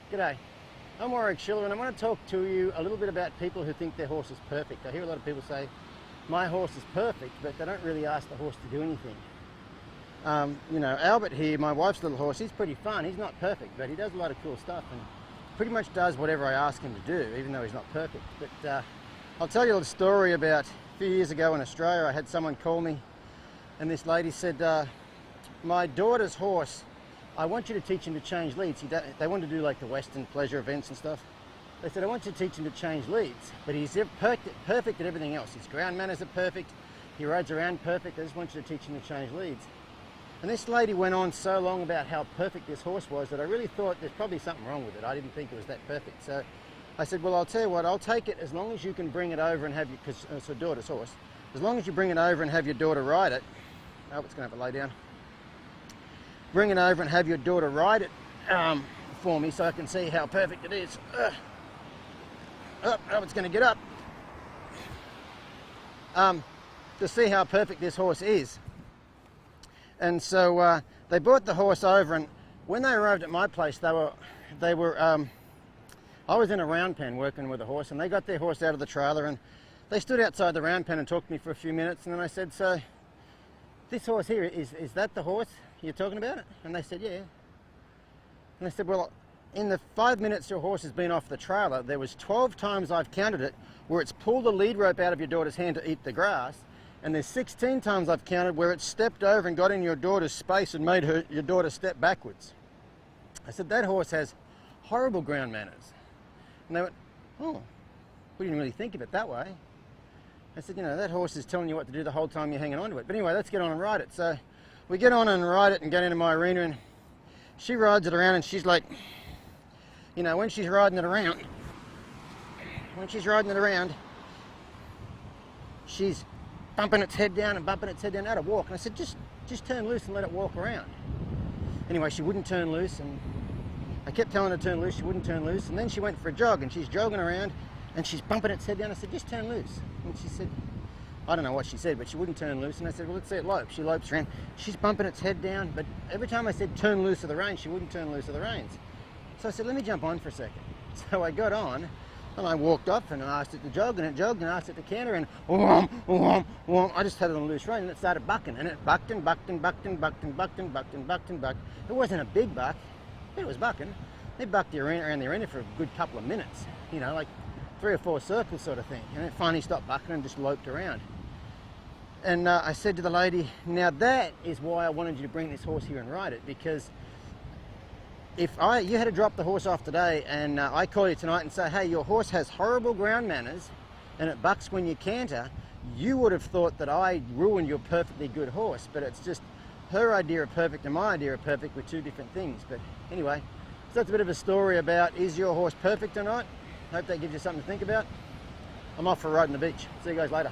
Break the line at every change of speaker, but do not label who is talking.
G'day, I'm Warwick Schiller and I want to talk to you a little bit about people who think their horse is perfect. I hear a lot of people say, my horse is perfect, but they don't really ask the horse to do anything. You know, Albert here, my wife's little horse, he's pretty fun. He's not perfect, but he does a lot of cool stuff and pretty much does whatever I ask him to do, even though he's not perfect. But I'll tell you a little story about a few years ago in Australia. I had someone call me and this lady said, my daughter's horse, I want you to teach him to change leads. They want to do like the Western pleasure events and stuff. They said, I want you to teach him to change leads, but he's perfect at everything else. His ground manners are perfect, he rides around perfect, I just want you to teach him to change leads. And this lady went on so long about how perfect this horse was that I really thought there's probably something wrong with it. I didn't think it was that perfect. So I said, well, I'll tell you what, I'll take it as long as you can bring it over and have you, because it's her daughter's horse, as long as you bring it over and have your daughter ride it. Oh, it's going to have to lay down. Bring it over and have your daughter ride it for me so I can see how perfect it is. Oh, it's going to get up. To see how perfect this horse is. And so they brought the horse over, and when they arrived at my place, I was in a round pen working with a horse, and they got their horse out of the trailer and they stood outside the round pen and talked to me for a few minutes, and then I said, so this horse here, is that the horse you're talking about? And they said, yeah. And I said, well, in the 5 minutes your horse has been off the trailer, there was 12 times I've counted it where it's pulled the lead rope out of your daughter's hand to eat the grass, and there's 16 times I've counted where it stepped over and got in your daughter's space and made your daughter step backwards. I said, that horse has horrible ground manners. And they went, oh, we didn't really think of it that way. I said, you know, that horse is telling you what to do the whole time you're hanging on to it. But anyway, let's get on and ride it. So we get on and ride it and get into my arena, and she rides it around, and she's like, you know, when she's riding it around, she's bumping its head down and bumping its head down out of walk. And I said, just turn loose and let it walk around. Anyway, she wouldn't turn loose, and I kept telling her to turn loose, she wouldn't turn loose, and then she went for a jog, and she's jogging around, and she's bumping its head down. I said, just turn loose. And she said, I don't know what she said, but she wouldn't turn loose. And I said, well, let's see it lope. She lopes around. She's bumping its head down, but every time I said turn loose of the reins, she wouldn't turn loose of the reins. So I said, let me jump on for a second. So I got on, and I walked up, and I asked it to jog, and it jogged, and I asked it to canter, and I just had it on a loose rein, and it started bucking, and it bucked and bucked and bucked and bucked and bucked and bucked and bucked and bucked. It wasn't a big buck, but it was bucking. They bucked the arena around the arena for a good couple of minutes, you know, like 3 or 4 circles sort of thing, and it finally stopped bucking and just loped around. And I said to the lady, now that is why I wanted you to bring this horse here and ride it, because if you had to drop the horse off today and I call you tonight and say, hey, your horse has horrible ground manners and it bucks when you canter, you would have thought that I ruined your perfectly good horse, but it's just her idea of perfect and my idea of perfect were 2 different things. But anyway, so that's a bit of a story about, is your horse perfect or not? Hope that gives you something to think about. I'm off for a ride on the beach. See you guys later.